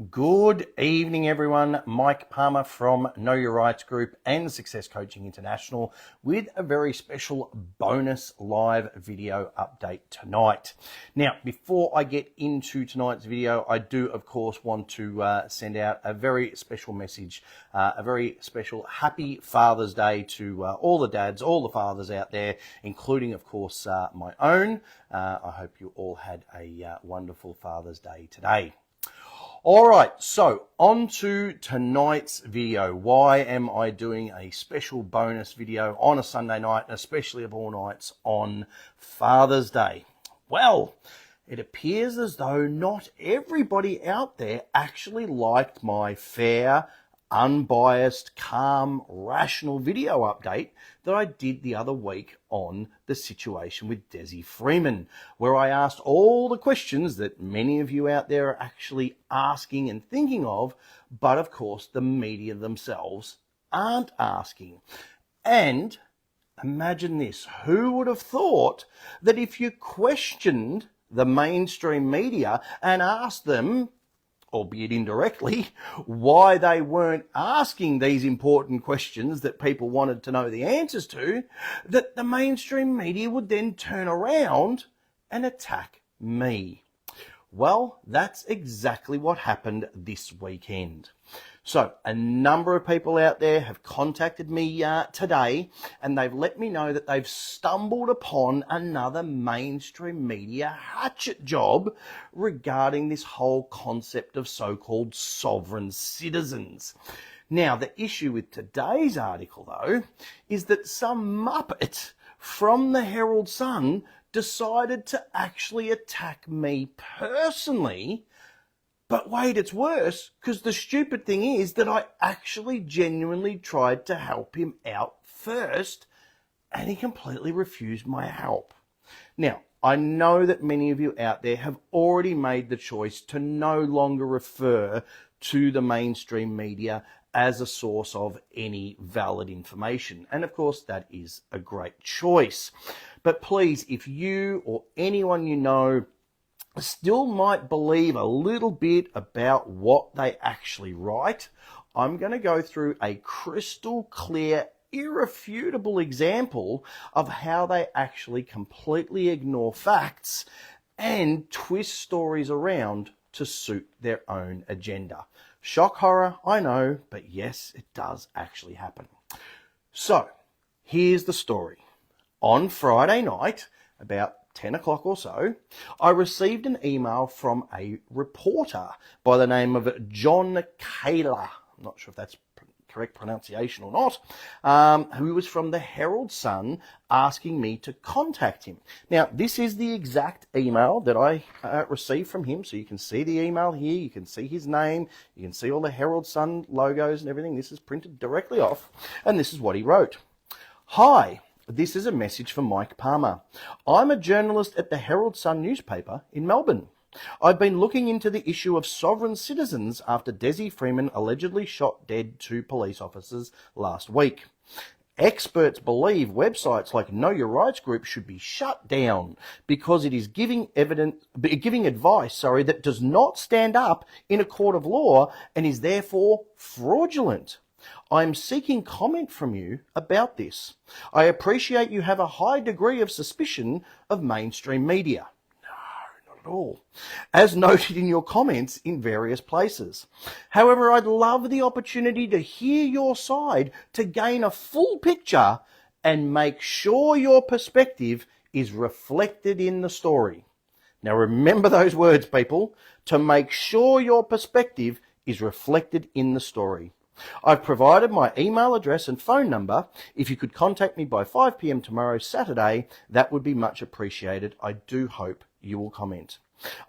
Good evening, everyone. Mike Palmer from Know Your Rights Group and Success Coaching International with a very special bonus live video update tonight. Now, before I get into tonight's video, I do, of course, want to send out a very special message, a very special happy Father's Day to all the dads, all the fathers out there, including, of course, my own. I hope you all had a wonderful Father's Day today. All right, so on to tonight's video. Why am I doing a special bonus video on a Sunday night, and especially of all nights on Father's Day? Well, it appears as though not everybody out there actually liked my fair, unbiased, calm, rational video update that I did the other week on the situation with Desi Freeman, where I asked all the questions that many of you out there are actually asking and thinking of, but of course the media themselves aren't asking. And imagine this, who would have thought that if you questioned the mainstream media and asked them, albeit indirectly, why they weren't asking these important questions that people wanted to know the answers to, that the mainstream media would then turn around and attack me. Well, that's exactly what happened this weekend. So a number of people out there have contacted me today, and they've let me know that they've stumbled upon another mainstream media hatchet job regarding this whole concept of so-called sovereign citizens. Now, the issue with today's article, though, is that some muppet from the Herald Sun decided to actually attack me personally. But wait, it's worse, because the stupid thing is that I actually genuinely tried to help him out first, and he completely refused my help. Now, I know that many of you out there have already made the choice to no longer refer to the mainstream media as a source of any valid information. And of course, that is a great choice. But please, if you or anyone you know still might believe a little bit about what they actually write, I'm going to go through a crystal clear, irrefutable example of how they actually completely ignore facts and twist stories around to suit their own agenda. Shock horror, I know, but yes, it does actually happen. So, here's the story. On Friday night, about 10 o'clock or so, I received an email from a reporter by the name of John Kaler. I'm not sure if that's correct pronunciation or not, who was from the Herald Sun asking me to contact him. Now, this is the exact email that I received from him. So you can see the email here. You can see his name. You can see all the Herald Sun logos and everything. This is printed directly off. And this is what he wrote. Hi. This is a message for Mike Palmer. I'm a journalist at the Herald Sun newspaper in Melbourne. I've been looking into the issue of sovereign citizens after Desi Freeman allegedly shot dead 2 police officers last week. Experts believe websites like Know Your Rights Group should be shut down because it is giving advice that does not stand up in a court of law and is therefore fraudulent. I'm seeking comment from you about this. I appreciate you have a high degree of suspicion of mainstream media. No, not at all. As noted in your comments in various places. However, I'd love the opportunity to hear your side to gain a full picture and make sure your perspective is reflected in the story. Now remember those words, people, to make sure your perspective is reflected in the story. I've provided my email address and phone number. If you could contact me by 5 p.m. tomorrow, Saturday, that would be much appreciated. I do hope you will comment.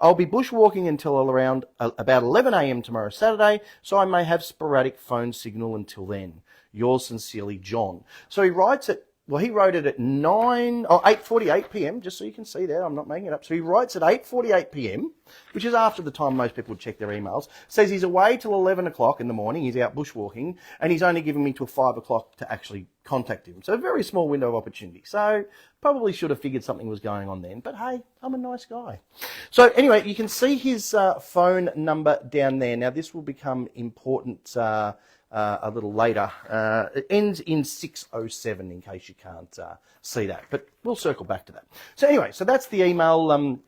I'll be bushwalking until around about 11 a.m. tomorrow, Saturday, so I may have sporadic phone signal until then. Yours sincerely, John. So he writes it Well, he wrote it at 8:48 p.m., just so you can see there. I'm not making it up. So he writes at 8:48 p.m., which is after the time most people would check their emails. Says he's away till 11 o'clock in the morning. He's out bushwalking, and he's only given me till 5 o'clock to actually contact him. So a very small window of opportunity. So probably should have figured something was going on then. But hey, I'm a nice guy. So anyway, you can see his phone number down there. Now, this will become important a little later. It ends in 607 in case you can't see that, but we'll circle back to that. So anyway, so that's the email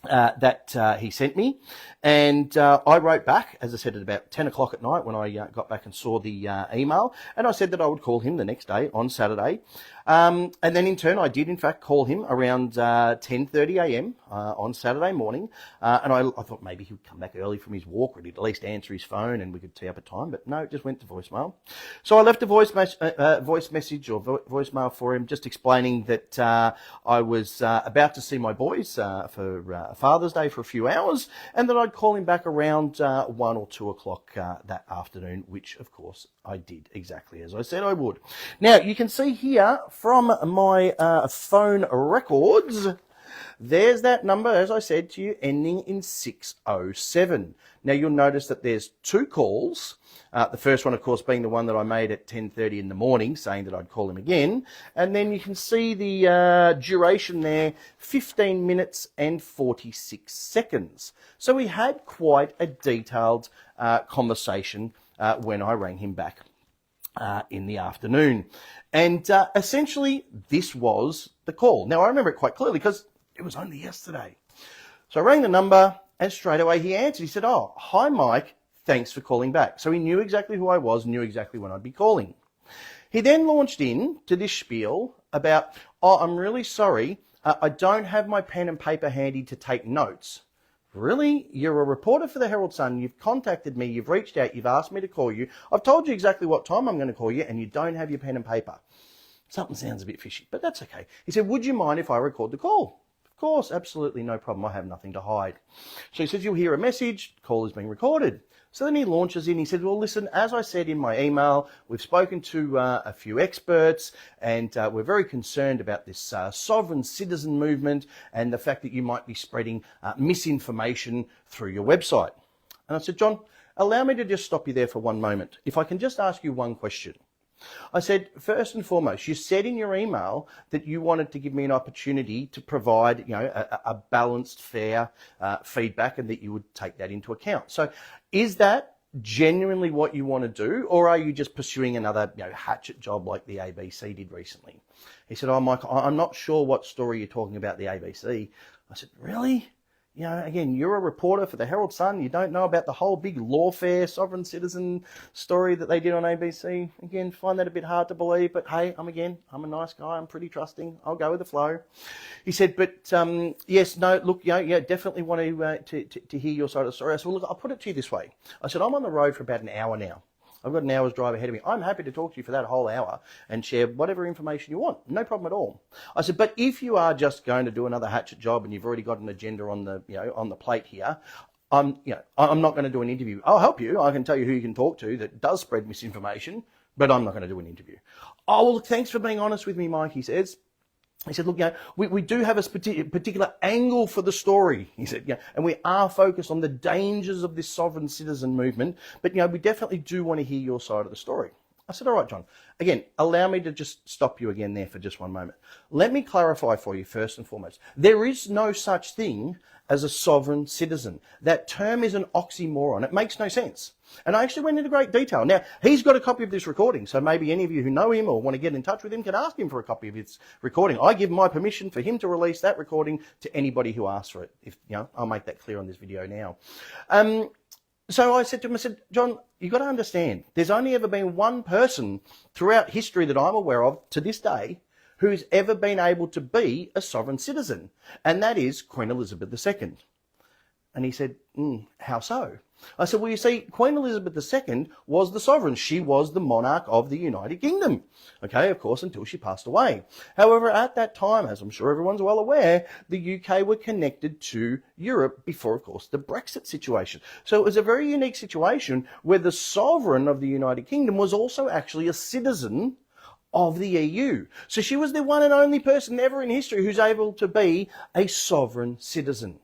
that he sent me, and I wrote back, as I said, at about 10 o'clock at night when I got back and saw the email, and I said that I would call him the next day on Saturday. And then in turn, I did in fact call him around 10:30 a.m. On Saturday morning, and I thought maybe he would come back early from his walk, or he'd at least answer his phone and we could tee up a time, but no, it just went to voicemail. So I left a voice message or voicemail for him, just explaining that I was about to see my boys for Father's Day for a few hours, and that I'd call him back around 1 or 2 o'clock that afternoon, which of course I did exactly as I said I would. Now, you can see here from my phone records, there's that number, as I said to you, ending in 607. Now, you'll notice that there's 2 calls. The first one, of course, being the one that I made at 10:30 in the morning, saying that I'd call him again. And then you can see the duration there, 15 minutes and 46 seconds. So we had quite a detailed conversation when I rang him back in the afternoon. And essentially, this was the call. Now, I remember it quite clearly because it was only yesterday. So I rang the number, and straight away he answered. He said, "Oh, hi, Mike. Thanks for calling back." So he knew exactly who I was, knew exactly when I'd be calling. He then launched in to this spiel about, "Oh, I'm really sorry. I don't have my pen and paper handy to take notes." Really? You're a reporter for the Herald Sun. You've contacted me. You've reached out. You've asked me to call you. I've told you exactly what time I'm going to call you, and you don't have your pen and paper. Something sounds a bit fishy, but that's okay. He said, "Would you mind if I record the call?" Of course, absolutely no problem. I have nothing to hide. So he says, "You'll hear a message. The call is being recorded." So then he launches in. He said, "Well, listen, as I said in my email, we've spoken to a few experts, and we're very concerned about this sovereign citizen movement and the fact that you might be spreading misinformation through your website." And I said, "John, allow me to just stop you there for one moment. If I can just ask you one question." I said, "First and foremost, you said in your email that you wanted to give me an opportunity to provide, a balanced, fair feedback, and that you would take that into account. So is that genuinely what you want to do, or are you just pursuing another, hatchet job like the ABC did recently?" He said, "Oh, Mike, I'm not sure what story you're talking about, the ABC." I said, "Really? Again, you're a reporter for the Herald Sun. You don't know about the whole big lawfare, sovereign citizen story that they did on ABC. Again, find that a bit hard to believe, but hey, I'm a nice guy. I'm pretty trusting. I'll go with the flow." He said, "But yes, no, look, definitely want to hear your side of the story." I said, "Well, look, I'll put it to you this way." I said, "I'm on the road for about an hour now. I've got an hour's drive ahead of me. I'm happy to talk to you for that whole hour and share whatever information you want. No problem at all." I said, "But if you are just going to do another hatchet job and you've already got an agenda on the plate here, I'm not going to do an interview. I'll help you. I can tell you who you can talk to that does spread misinformation, but I'm not going to do an interview." "Oh, well, thanks for being honest with me, Mike," he says. He said, "Look, we do have a particular angle for the story," he said, "and we are focused on the dangers of this sovereign citizen movement, but, we definitely do want to hear your side of the story." I said, "All right, John, again, allow me to just stop you again there for just one moment. Let me clarify for you first and foremost. There is no such thing as a sovereign citizen. That term is an oxymoron. It makes no sense." And I actually went into great detail. Now, he's got a copy of this recording, so maybe any of you who know him or want to get in touch with him can ask him for a copy of his recording. I give my permission for him to release that recording to anybody who asks for it. I'll make that clear on this video now. So I said to him, "John, you've got to understand, there's only ever been one person throughout history that I'm aware of to this day who's ever been able to be a sovereign citizen, and that is Queen Elizabeth II. And he said, "How so?" I said, "Well, you see, Queen Elizabeth II was the sovereign. She was the monarch of the United Kingdom. Okay, of course, until she passed away. However, at that time, as I'm sure everyone's well aware, the UK were connected to Europe before, of course, the Brexit situation. So it was a very unique situation where the sovereign of the United Kingdom was also actually a citizen of the EU. So she was the one and only person ever in history who's able to be a sovereign citizen.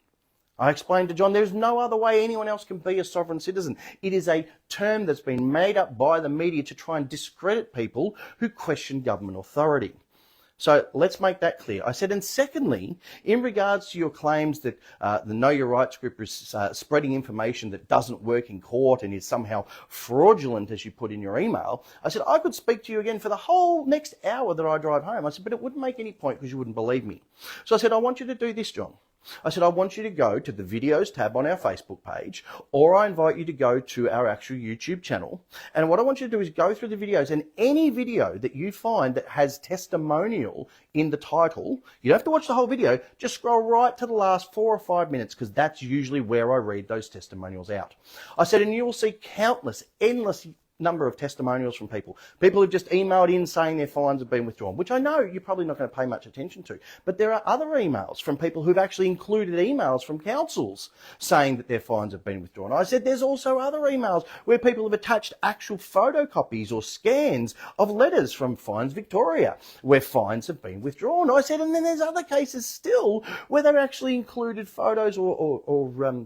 I explained to John, there's no other way anyone else can be a sovereign citizen. It is a term that's been made up by the media to try and discredit people who question government authority. So let's make that clear. I said, and secondly, in regards to your claims that the Know Your Rights group is spreading information that doesn't work in court and is somehow fraudulent, as you put in your email, I said, I could speak to you again for the whole next hour that I drive home. I said, but it wouldn't make any point because you wouldn't believe me. So I said, I want you to do this, John. I said, I want you to go to the videos tab on our Facebook page, or I invite you to go to our actual YouTube channel. And what I want you to do is go through the videos, and any video that you find that has testimonial in the title, you don't have to watch the whole video, just scroll right to the last 4 or 5 minutes, because that's usually where I read those testimonials out. I said, and you will see countless, endless number of testimonials from people who've just emailed in saying their fines have been withdrawn, which I know you're probably not going to pay much attention to, but there are other emails from people who've actually included emails from councils saying that their fines have been withdrawn. I said there's also other emails where people have attached actual photocopies or scans of letters from Fines Victoria where fines have been withdrawn. I said, and then there's other cases still where they've actually included photos or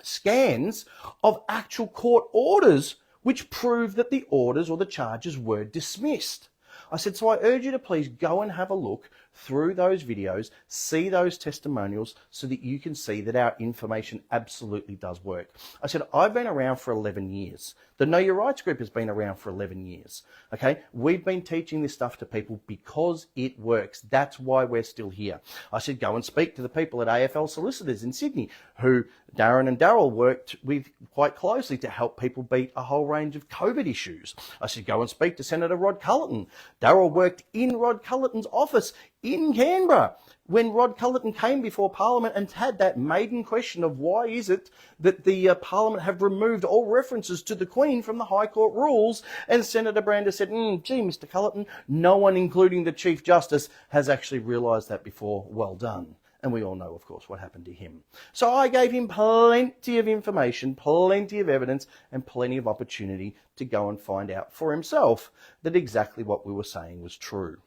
scans of actual court orders which prove that the orders or the charges were dismissed. I said, so I urge you to please go and have a look through those videos, see those testimonials so that you can see that our information absolutely does work. I said, I've been around for 11 years. The Know Your Rights group has been around for 11 years. Okay, we've been teaching this stuff to people because it works. That's why we're still here. I said, go and speak to the people at AFL Solicitors in Sydney, who Darren and Daryl worked with quite closely to help people beat a whole range of COVID issues. I said, go and speak to Senator Rod Culleton. Daryl worked in Rod Culleton's office in Canberra when Rod Culleton came before Parliament and had that maiden question of why is it that the Parliament have removed all references to the Queen from the High Court rules, and Senator Brander said, gee, Mr Culleton, no one, including the Chief Justice, has actually realised that before. Well done. And we all know, of course, what happened to him. So I gave him plenty of information, plenty of evidence, and plenty of opportunity to go and find out for himself that exactly what we were saying was true.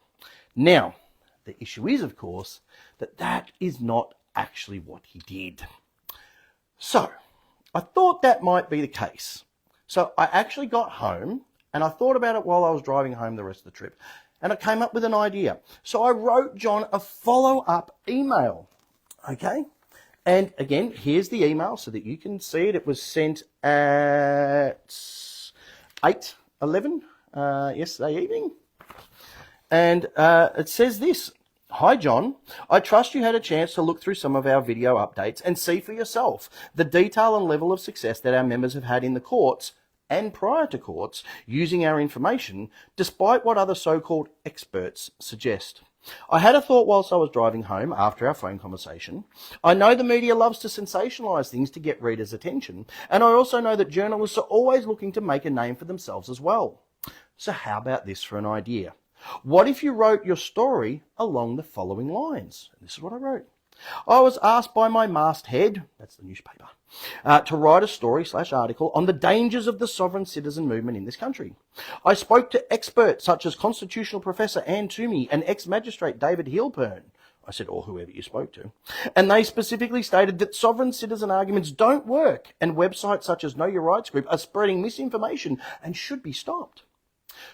Now, the issue is, of course, that that is not actually what he did. So I thought that might be the case. So I actually got home and I thought about it while I was driving home the rest of the trip. And I came up with an idea. So I wrote John a follow-up email. Okay? And again, here's the email so that you can see it. It was sent at 8:11 yesterday evening. And it says this. Hi, John. I trust you had a chance to look through some of our video updates and see for yourself the detail and level of success that our members have had in the courts and prior to courts using our information, despite what other so-called experts suggest. I had a thought whilst I was driving home after our phone conversation. I know the media loves to sensationalise things to get readers' attention, and I also know that journalists are always looking to make a name for themselves as well. So how about this for an idea? What if you wrote your story along the following lines? And this is what I wrote. I was asked by my masthead, that's the newspaper, to write a story/article on the dangers of the sovereign citizen movement in this country. I spoke to experts such as constitutional professor Anne Toomey and ex-magistrate David Heilpern. I said, or whoever you spoke to. And they specifically stated that sovereign citizen arguments don't work and websites such as Know Your Rights Group are spreading misinformation and should be stopped.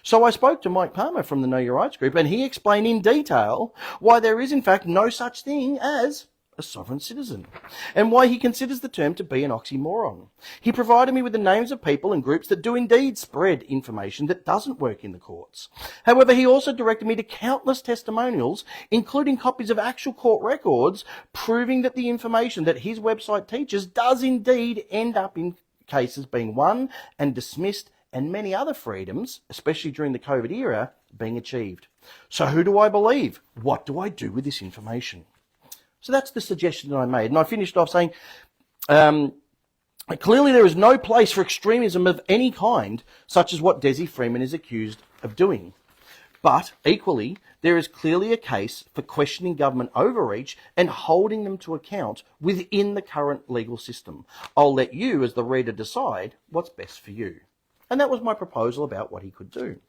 So I spoke to Mike Palmer from the Know Your Rights Group, and he explained in detail why there is in fact no such thing as a sovereign citizen, and why he considers the term to be an oxymoron. He provided me with the names of people and groups that do indeed spread information that doesn't work in the courts. However, he also directed me to countless testimonials, including copies of actual court records, proving that the information that his website teaches does indeed end up in cases being won and dismissed, and many other freedoms, especially during the COVID era, being achieved. So who do I believe? What do I do with this information? So that's the suggestion that I made. And I finished off saying, clearly there is no place for extremism of any kind, such as what Desi Freeman is accused of doing. But equally, there is clearly a case for questioning government overreach and holding them to account within the current legal system. I'll let you, as the reader, decide what's best for you. And that was my proposal about what he could do.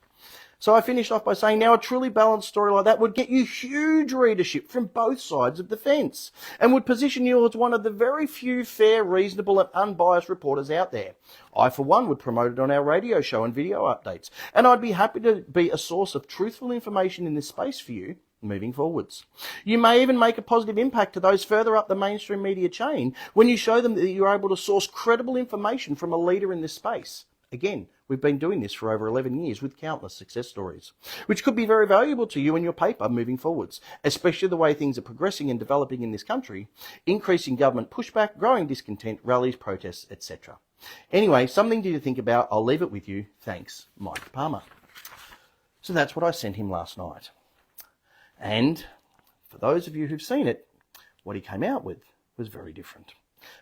So I finished off by saying, now a truly balanced story like that would get you huge readership from both sides of the fence and would position you as one of the very few fair, reasonable and unbiased reporters out there. I, for one, would promote it on our radio show and video updates, and I'd be happy to be a source of truthful information in this space for you moving forwards. You may even make a positive impact to those further up the mainstream media chain when you show them that you're able to source credible information from a leader in this space. Again, we've been doing this for over 11 years with countless success stories, which could be very valuable to you and your paper moving forwards, especially the way things are progressing and developing in this country, increasing government pushback, growing discontent, rallies, protests, etc. Anyway, something to think about. I'll leave it with you. Thanks, Mike Palmer. So that's what I sent him last night. And for those of you who've seen it, what he came out with was very different.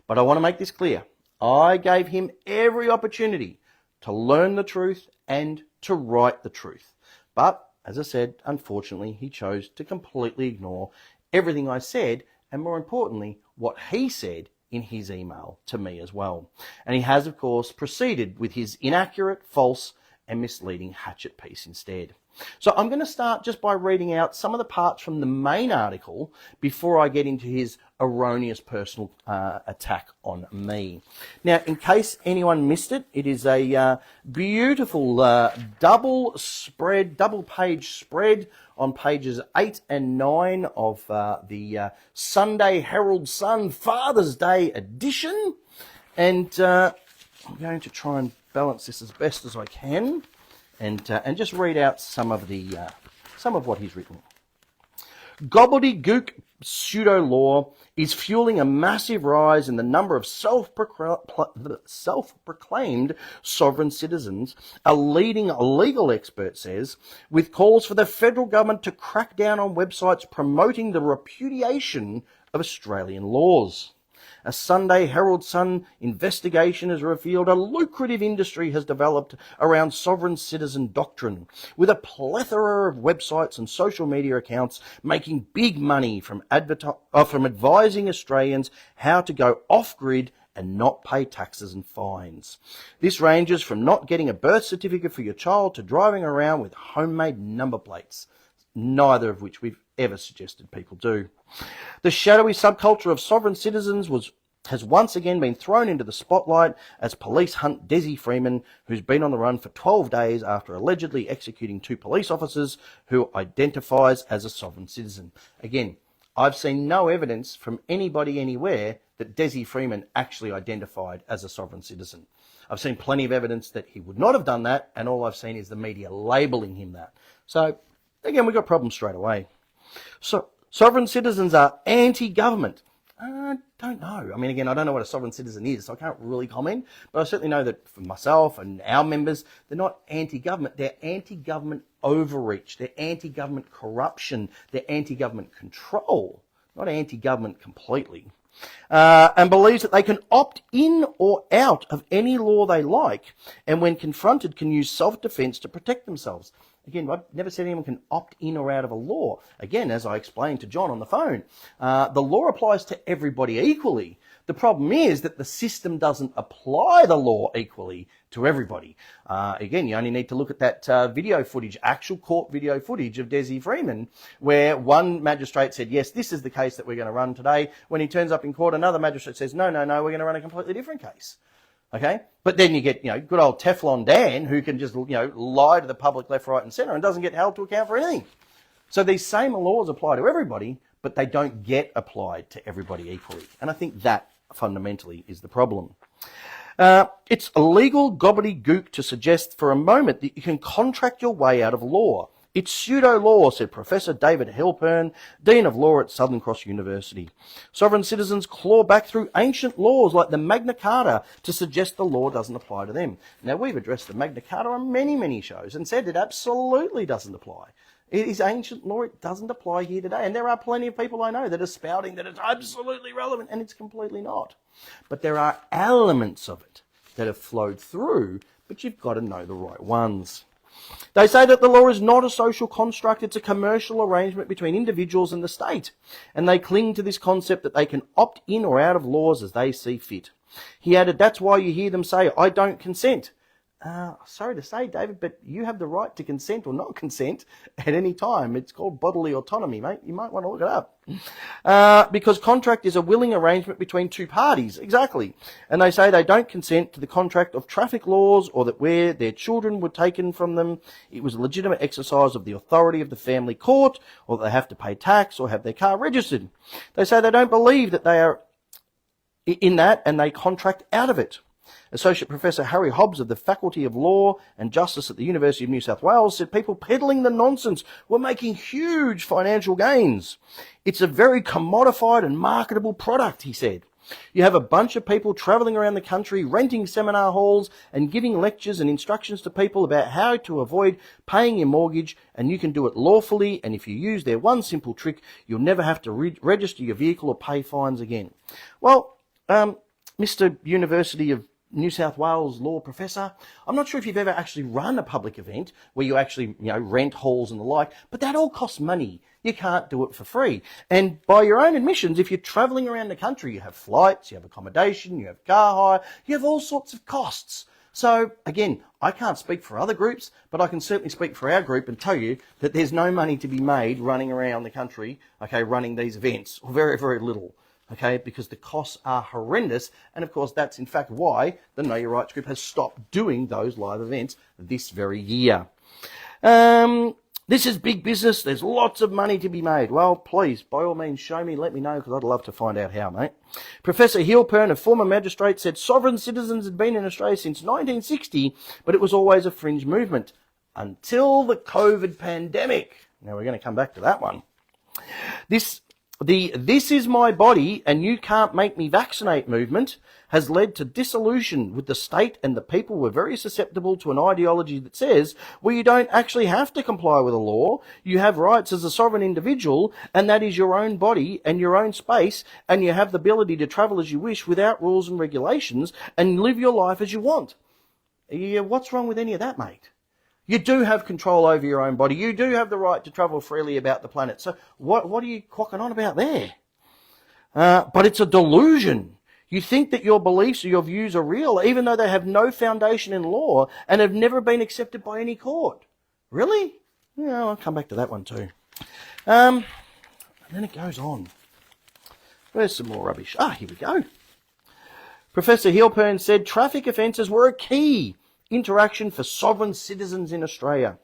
But I want to make this clear. I gave him every opportunity to learn the truth and to write the truth. But, as I said, unfortunately, he chose to completely ignore everything I said, and more importantly, what he said in his email to me as well. And he has, of course, proceeded with his inaccurate, false, and misleading hatchet piece instead. So I'm going to start just by reading out some of the parts from the main article before I get into his erroneous personal attack on me. Now, in case anyone missed it, it is a beautiful double page spread on pages 8 and 9 of the Sunday Herald Sun Father's Day edition. And I'm going to try and balance this as best as I can. And just read out some of what he's written. Gobbledygook pseudo-law is fueling a massive rise in the number of self-proclaimed sovereign citizens, a leading legal expert says, with calls for the federal government to crack down on websites promoting the repudiation of Australian laws. A Sunday Herald Sun investigation has revealed a lucrative industry has developed around sovereign citizen doctrine, with a plethora of websites and social media accounts making big money from advising Australians how to go off-grid and not pay taxes and fines. This ranges from not getting a birth certificate for your child to driving around with homemade number plates, neither of which we've ever suggested people do. The shadowy subculture of sovereign citizens has once again been thrown into the spotlight as police hunt Desi Freeman, who's been on the run for 12 days after allegedly executing 2 police officers who identifies as a sovereign citizen. Again, I've seen no evidence from anybody anywhere that Desi Freeman actually identified as a sovereign citizen. I've seen plenty of evidence that he would not have done that, and all I've seen is the media labelling him that. So, again, we've got problems straight away. So, sovereign citizens are anti-government. I don't know. I mean, again, I don't know what a sovereign citizen is, so I can't really comment. But I certainly know that for myself and our members, they're not anti-government. They're anti-government overreach. They're anti-government corruption. They're anti-government control, not anti-government completely. And believes that they can opt in or out of any law they like, and when confronted can use self-defense to protect themselves. Again, I've never said anyone can opt in or out of a law. Again, as I explained to John on the phone, the law applies to everybody equally. The problem is that the system doesn't apply the law equally to everybody. Again, you only need to look at that video footage, actual court video footage of Desi Freeman, where one magistrate said, yes, this is the case that we're going to run today. When he turns up in court, another magistrate says, no, we're going to run a completely different case. Okay? But then you get, good old Teflon Dan who can just, lie to the public left, right and centre and doesn't get held to account for anything. So these same laws apply to everybody, but they don't get applied to everybody equally. And I think that fundamentally is the problem. It's illegal gobbledygook to suggest for a moment that you can contract your way out of law. It's pseudo-law, said Professor David Halpern, Dean of Law at Southern Cross University. Sovereign citizens claw back through ancient laws like the Magna Carta to suggest the law doesn't apply to them. Now, we've addressed the Magna Carta on many, many shows and said it absolutely doesn't apply. It is ancient law. It doesn't apply here today. And there are plenty of people I know that are spouting that it's absolutely relevant, and it's completely not. But there are elements of it that have flowed through, but you've got to know the right ones. They say that the law is not a social construct, it's a commercial arrangement between individuals and the state. And they cling to this concept that they can opt in or out of laws as they see fit. He added, that's why you hear them say, I don't consent. Sorry to say, David, but you have the right to consent or not consent at any time. It's called bodily autonomy, mate. You might want to look it up. Because contract is a willing arrangement between two parties. Exactly. And they say they don't consent to the contract of traffic laws, or that where their children were taken from them, it was a legitimate exercise of the authority of the family court, or they have to pay tax or have their car registered. They say they don't believe that they are in that, and they contract out of it. Associate Professor Harry Hobbs of the Faculty of Law and Justice at the University of New South Wales said people peddling the nonsense were making huge financial gains. It's a very commodified and marketable product, he said. You have a bunch of people travelling around the country, renting seminar halls and giving lectures and instructions to people about how to avoid paying your mortgage, and you can do it lawfully, and if you use their one simple trick, you'll never have to register your vehicle or pay fines again. Well, Mr. University of New South Wales law professor, I'm not sure if you've ever actually run a public event where you actually, rent halls and the like, but that all costs money. You can't do it for free. And by your own admissions, if you're travelling around the country, you have flights, you have accommodation, you have car hire, you have all sorts of costs. So again, I can't speak for other groups, but I can certainly speak for our group and tell you that there's no money to be made running around the country, running these events, or very, very little. Because the costs are horrendous. And of course, that's in fact why the Know Your Rights group has stopped doing those live events this very year. This is big business. There's lots of money to be made. Well, please, by all means, show me, let me know, because I'd love to find out how, mate. Professor Heilpern, a former magistrate, said sovereign citizens had been in Australia since 1960, but it was always a fringe movement until the COVID pandemic. Now, we're going to come back to that one. This is my body and you can't make me vaccinate movement has led to disillusion with the state, and the people were very susceptible to an ideology that says, well, you don't actually have to comply with a law. You have rights as a sovereign individual, and that is your own body and your own space, and you have the ability to travel as you wish without rules and regulations and live your life as you want. Yeah, what's wrong with any of that, mate? You do have control over your own body. You do have the right to travel freely about the planet. So what are you quacking on about there? But it's a delusion. You think that your beliefs or your views are real, even though they have no foundation in law and have never been accepted by any court. Really? Yeah, I'll come back to that one too. And then it goes on. Where's some more rubbish? Here we go. Professor Heilpern said traffic offences were a key interaction for sovereign citizens in Australia.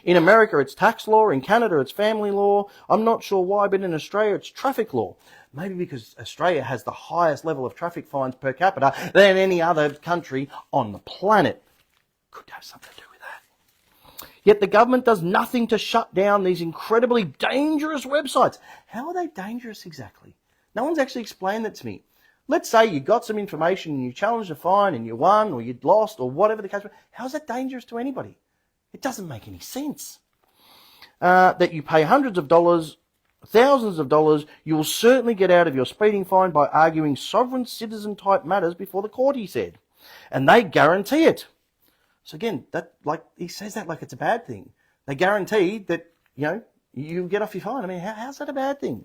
In America, it's tax law. In Canada, it's family law. I'm not sure why, but in Australia, it's traffic law. Maybe because Australia has the highest level of traffic fines per capita than any other country on the planet. Could have something to do with that. Yet the government does nothing to shut down these incredibly dangerous websites. How are they dangerous exactly? No one's actually explained that to me. Let's say you got some information and you challenged a fine and you won, or you'd lost, or whatever the case was. How's that dangerous to anybody? It doesn't make any sense. That you pay hundreds of dollars, thousands of dollars, you will certainly get out of your speeding fine by arguing sovereign citizen type matters before the court, he said. And they guarantee it. So again, he says that like it's a bad thing. They guarantee that, you get off your fine. I mean, how's that a bad thing?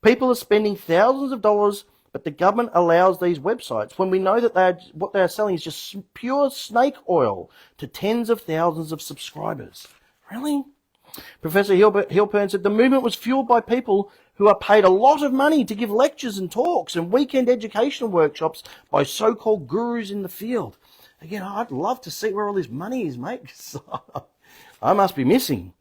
People are spending thousands of dollars, but the government allows these websites when we know that what they are selling is just pure snake oil to tens of thousands of subscribers. Really? Professor Heilpern said the movement was fueled by people who are paid a lot of money to give lectures and talks and weekend educational workshops by so-called gurus in the field. Again, I'd love to see where all this money is, mate. I must be missing.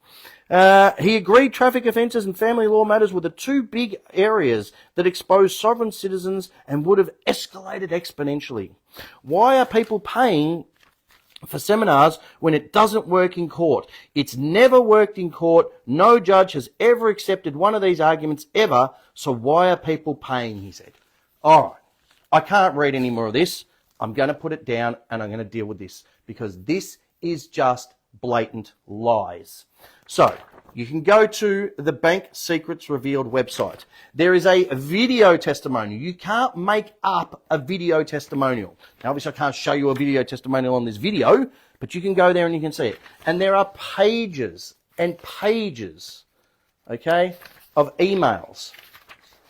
He agreed traffic offences and family law matters were the two big areas that exposed sovereign citizens and would have escalated exponentially. Why are people paying for seminars when it doesn't work in court? It's never worked in court. No judge has ever accepted one of these arguments ever. So why are people paying, he said. All right, I can't read any more of this. I'm going to put it down and I'm going to deal with this because this is just blatant lies. So you can go to the Bank Secrets Revealed website. There is a video testimonial. You can't make up a video testimonial. Now, obviously, I can't show you a video testimonial on this video, but you can go there and you can see it. And there are pages and pages, okay, of emails,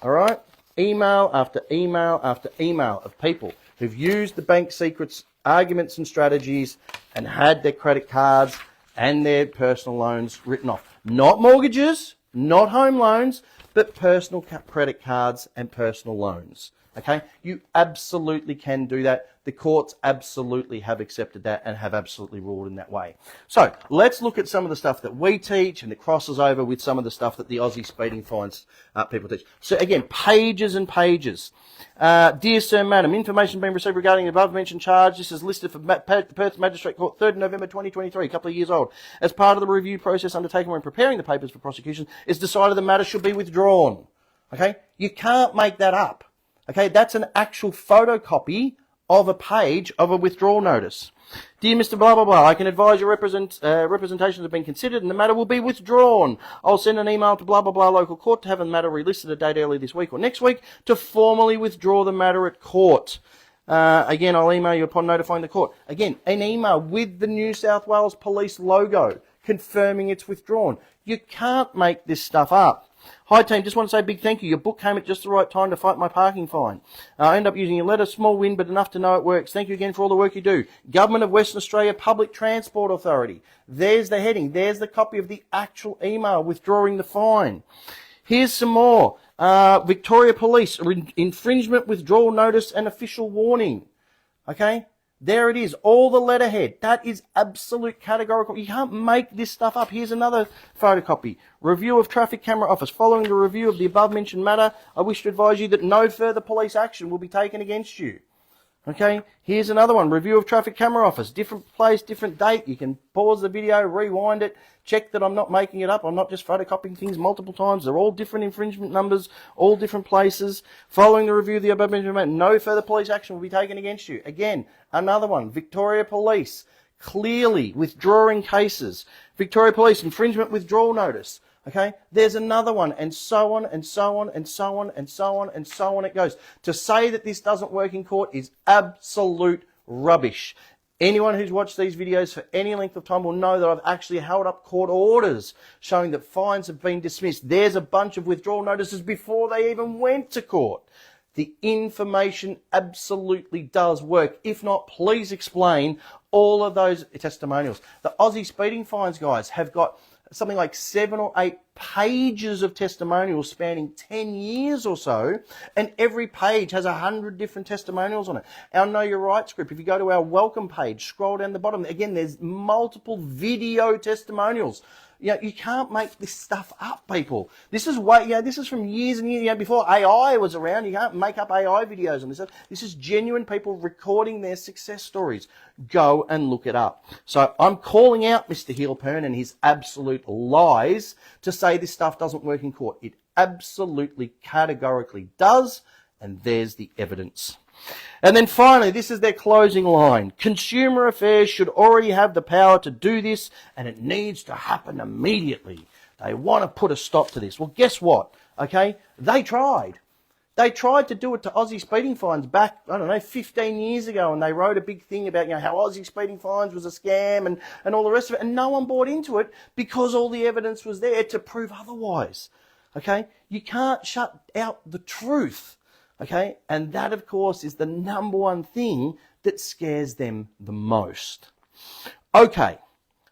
all right? Email after email after email of people who've used the bank secrets, arguments and strategies and had their credit cards and their personal loans written off. Not mortgages, not home loans, but personal credit cards and personal loans. Okay, you absolutely can do that. The courts absolutely have accepted that and have absolutely ruled in that way. So let's look at some of the stuff that we teach, and it crosses over with some of the stuff that the Aussie speeding fines people teach. So again, pages and pages. Dear Sir, Madam, information being received regarding the above mentioned charge. This is listed for Perth Magistrate Court, 3rd November 2023, a couple of years old. As part of the review process undertaken when preparing the papers for prosecution, it's decided the matter should be withdrawn. Okay, you can't make that up. Okay, that's an actual photocopy of a page of a withdrawal notice. Dear Mr. Blah, blah, blah, I can advise your representations have been considered and the matter will be withdrawn. I'll send an email to blah, blah, blah local court to have the matter relisted a date early this week or next week to formally withdraw the matter at court. Again, I'll email you upon notifying the court. Again, an email with the New South Wales Police logo confirming it's withdrawn. You can't make this stuff up. Hi team, just want to say a big thank you. Your book came at just the right time to fight my parking fine. I end up using your letter, small win, but enough to know it works. Thank you again for all the work you do. Government of Western Australia Public Transport Authority. There's the heading. There's the copy of the actual email withdrawing the fine. Here's some more. Victoria Police, infringement withdrawal notice and official warning. Okay? There it is, all the letterhead. That is absolute categorical. You can't make this stuff up. Here's another photocopy. Review of Traffic Camera Office. Following the review of the above mentioned matter, I wish to advise you that no further police action will be taken against you. Okay, here's another one. Review of Traffic Camera Office. Different place, different date. You can pause the video, rewind it, check that I'm not making it up. I'm not just photocopying things multiple times. They're all different infringement numbers, all different places. Following the review of the above mentioned matter, no further police action will be taken against you. Again, another one. Victoria Police, clearly withdrawing cases. Victoria Police, infringement withdrawal notice. Okay, there's another one, and so on, and so on, and so on, and so on, and so on it goes. To say that this doesn't work in court is absolute rubbish. Anyone who's watched these videos for any length of time will know that I've actually held up court orders showing that fines have been dismissed. There's a bunch of withdrawal notices before they even went to court. The information absolutely does work. If not, please explain all of those testimonials. The Aussie speeding fines guys have got something like 7 or 8 pages of testimonials spanning 10 years or so, and every page has 100 different testimonials on it. Our Know Your Rights group, if you go to our welcome page, scroll down the bottom, again, there's multiple video testimonials. You know, you can't make this stuff up, people. This is way, this is from years and years, before AI was around. You can't make up AI videos on this stuff. This is genuine people recording their success stories. Go and look it up. So I'm calling out Mr. Heelpern and his absolute lies to say this stuff doesn't work in court. It absolutely, categorically does, and there's the evidence. And then finally, this is their closing line. Consumer Affairs should already have the power to do this, and it needs to happen immediately. They want to put a stop to this. Well, guess what? Okay, they tried. They tried to do it to Aussie speeding fines back, 15 years ago, and they wrote a big thing about, how Aussie speeding fines was a scam and all the rest of it, and no one bought into it because all the evidence was there to prove otherwise. Okay, you can't shut out the truth. Okay, and that, of course, is the number one thing that scares them the most. Okay,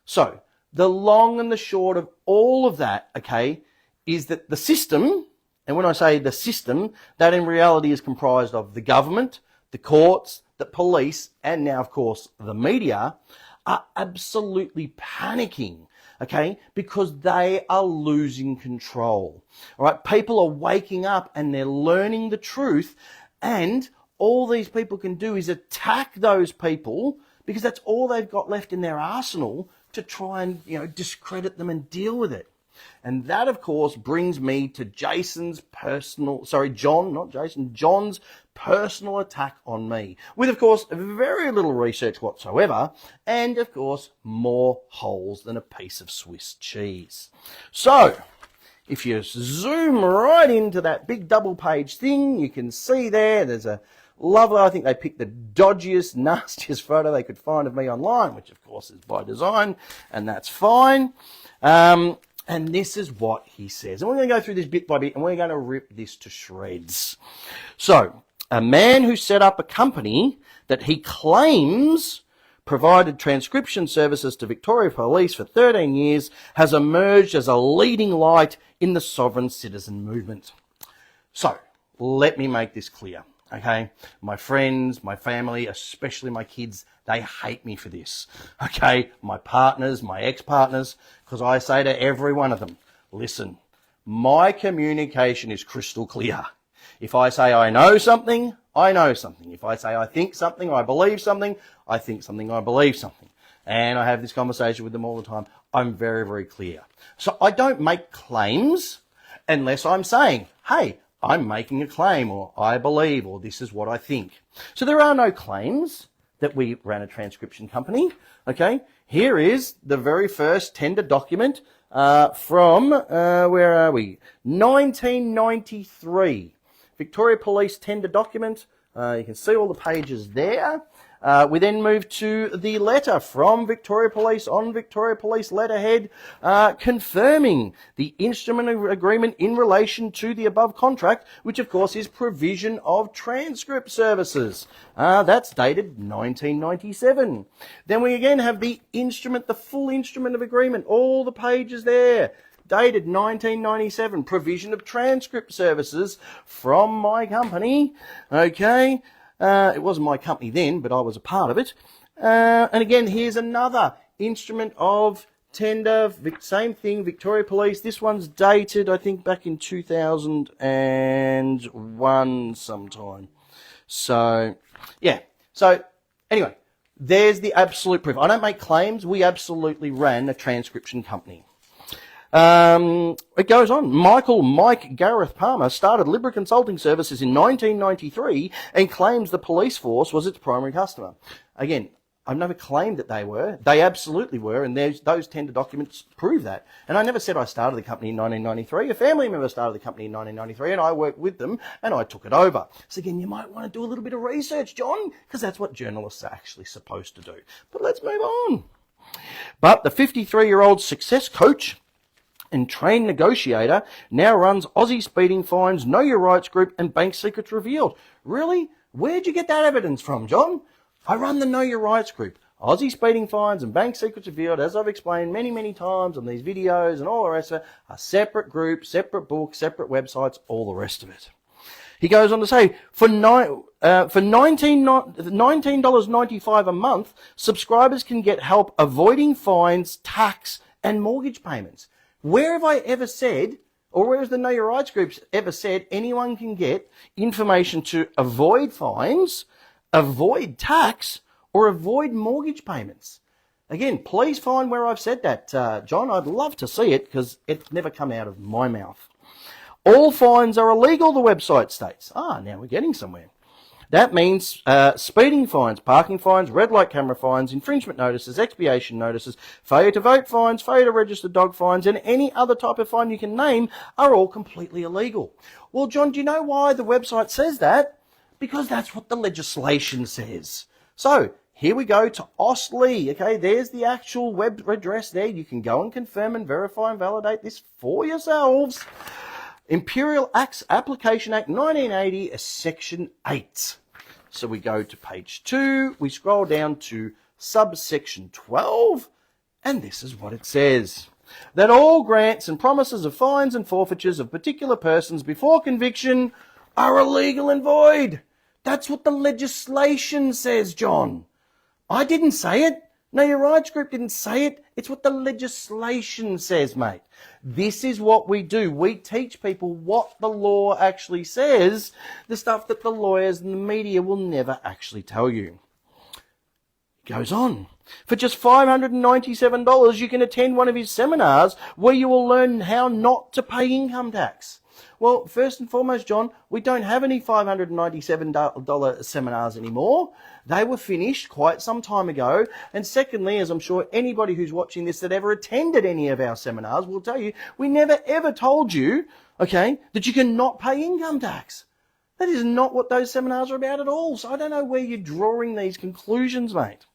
so the long and the short of all of that, okay, is that the system, and when I say the system, that in reality is comprised of the government, the courts, the police, and now, of course, the media, are absolutely panicking. Okay, because they are losing control. All right, people are waking up and they're learning the truth, and all these people can do is attack those people because that's all they've got left in their arsenal to try and discredit them and deal with it. And that, of course, brings me to John's personal attack on me, with, of course, very little research whatsoever, and, of course, more holes than a piece of Swiss cheese. So, if you zoom right into that big double-page thing, you can see there's a lovely, I think they picked the dodgiest, nastiest photo they could find of me online, which, of course, is by design, and that's fine. And this is what he says. And we're going to go through this bit by bit, and we're going to rip this to shreds. So, a man who set up a company that he claims provided transcription services to Victoria Police for 13 years, has emerged as a leading light in the sovereign citizen movement. So, let me make this clear, okay? My friends, my family, especially my kids, they hate me for this, okay? My partners, my ex-partners, because I say to every one of them, listen, my communication is crystal clear. If I say I know something, I know something. If I say I think something, I believe something, I think something, I believe something. And I have this conversation with them all the time. I'm very, very clear. So I don't make claims unless I'm saying, hey, I'm making a claim, or I believe, or this is what I think. So there are no claims that we ran a transcription company. Okay, here is the very first tender document from, where are we? 1993. Victoria Police tender document. You can see all the pages there. We then move to the letter from Victoria Police on Victoria Police letterhead, confirming the instrument agreement in relation to the above contract, which of course is provision of transcript services. That's dated 1997. Then we again have the instrument, the full instrument of agreement, all the pages there. Dated 1997, provision of transcript services from my company. Okay, it wasn't my company then, but I was a part of it. And again, here's another instrument of tender, same thing, Victoria Police. This one's dated, I think, back in 2001 sometime. So, yeah. So, anyway, there's the absolute proof. I don't make claims. We absolutely ran a transcription company. It goes on. Mike Gareth Palmer started Libra Consulting Services in 1993 and claims the police force was its primary customer. Again, I've never claimed that they were. They absolutely were, and those tender documents prove that. And I never said I started the company in 1993. A family member started the company in 1993, and I worked with them, and I took it over. So again, you might want to do a little bit of research, John, because that's what journalists are actually supposed to do. But let's move on. But the 53-year-old success coach and trained negotiator now runs Aussie Speeding Fines, Know Your Rights Group, and Bank Secrets Revealed. Really? Where'd you get that evidence from, John? I run the Know Your Rights Group. Aussie Speeding Fines and Bank Secrets Revealed, as I've explained many, many times on these videos and all the rest of it, are separate groups, separate books, separate websites, all the rest of it. He goes on to say, for $19.95 a month, subscribers can get help avoiding fines, tax, and mortgage payments. Where have I ever said, or where has the Know Your Rights groups ever said anyone can get information to avoid fines, avoid tax, or avoid mortgage payments? Again, please find where I've said that, John. I'd love to see it because it's never come out of my mouth. All fines are illegal, the website states. Now we're getting somewhere. That means speeding fines, parking fines, red light camera fines, infringement notices, expiation notices, failure to vote fines, failure to register dog fines, and any other type of fine you can name are all completely illegal. Well, John, do you know why the website says that? Because that's what the legislation says. So, here we go to Austlii. Okay, there's the actual web address there. You can go and confirm and verify and validate this for yourselves. Imperial Acts Application Act 1980, Section 8. So we go to page 2, we scroll down to subsection 12, and this is what it says. That all grants and promises of fines and forfeitures of particular persons before conviction are illegal and void. That's what the legislation says, John. I didn't say it. Know Your Rights Group didn't say it. It's what the legislation says, mate. This is what we do. We teach people what the law actually says, the stuff that the lawyers and the media will never actually tell you. It goes on. For just $597, you can attend one of his seminars where you will learn how not to pay income tax. Well, first and foremost, John, we don't have any $597 seminars anymore. They were finished quite some time ago. And secondly, as I'm sure anybody who's watching this that ever attended any of our seminars will tell you, we never ever told you, okay, that you can not pay income tax. That is not what those seminars are about at all. So I don't know where you're drawing these conclusions, mate.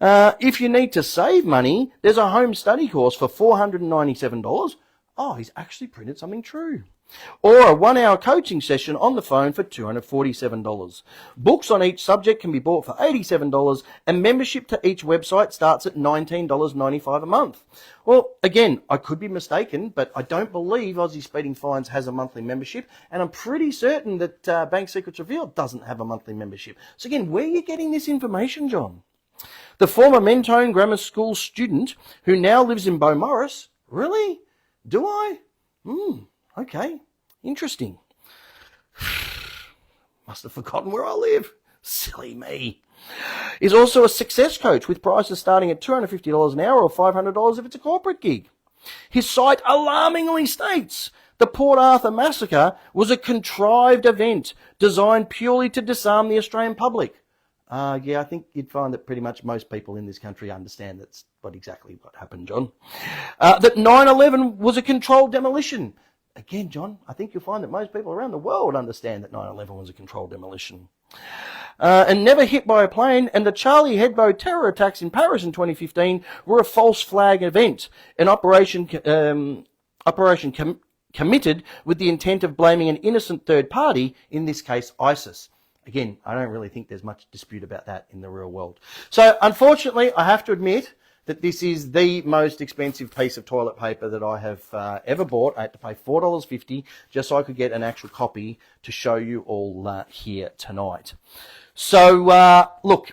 If you need to save money, there's a home study course for $497. Oh, he's actually printed something true. or a 1-hour coaching session on the phone for $247. Books on each subject can be bought for $87, and membership to each website starts at $19.95 a month. Well, again, I could be mistaken, but I don't believe Aussie Speeding Fines has a monthly membership, and I'm pretty certain that Bank Secrets Revealed doesn't have a monthly membership. So again, where are you getting this information, John? The former Mentone Grammar School student who now lives in Beaumaris, really? Do I? Okay, interesting. Must have forgotten where I live. Silly me. Is also a success coach with prices starting at $250 an hour or $500 if it's a corporate gig. His site alarmingly states the Port Arthur massacre was a contrived event designed purely to disarm the Australian public. Yeah, I think you'd find that pretty much most people in this country understand that's exactly what happened, John. That 9/11 was a controlled demolition. Again, John, I think you'll find that most people around the world understand that 9/11 was a controlled demolition. And never hit by a plane, and the Charlie Hebdo terror attacks in Paris in 2015 were a false flag event, an operation committed with the intent of blaming an innocent third party, in this case ISIS. Again, I don't really think there's much dispute about that in the real world. So, unfortunately, I have to admit that this is the most expensive piece of toilet paper that I have ever bought. I had to pay $4.50 just so I could get an actual copy to show you all here tonight. So, look,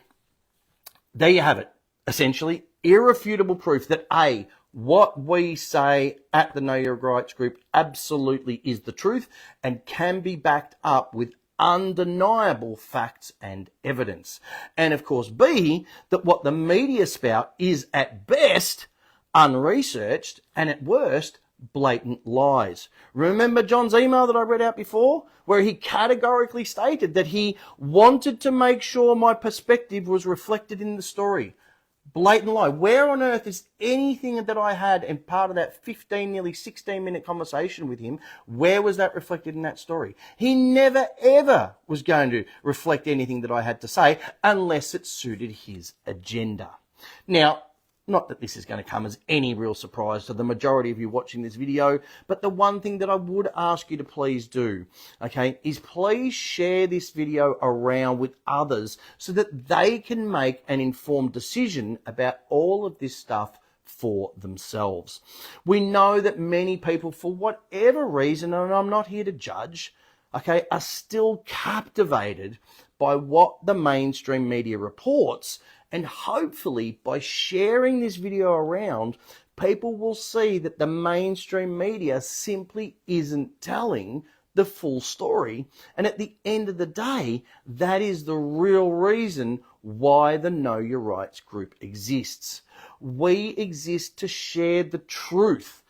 there you have it. Essentially, irrefutable proof that A, what we say at the Know Your Rights group absolutely is the truth and can be backed up with undeniable facts and evidence. And of course, B, that what the media spout is at best unresearched and at worst blatant lies. Remember John's email that I read out before, where he categorically stated that he wanted to make sure my perspective was reflected in the story. Blatant lie. Where on earth is anything that I had in part of that 15, nearly 16-minute conversation with him, where was that reflected in that story? He never, ever was going to reflect anything that I had to say unless it suited his agenda. Now, not that this is going to come as any real surprise to the majority of you watching this video, but the one thing that I would ask you to please do, okay, is please share this video around with others so that they can make an informed decision about all of this stuff for themselves. We know that many people, for whatever reason, and I'm not here to judge, okay, are still captivated by what the mainstream media reports. And hopefully, by sharing this video around, people will see that the mainstream media simply isn't telling the full story. And at the end of the day, that is the real reason why the Know Your Rights group exists. We exist to share the truth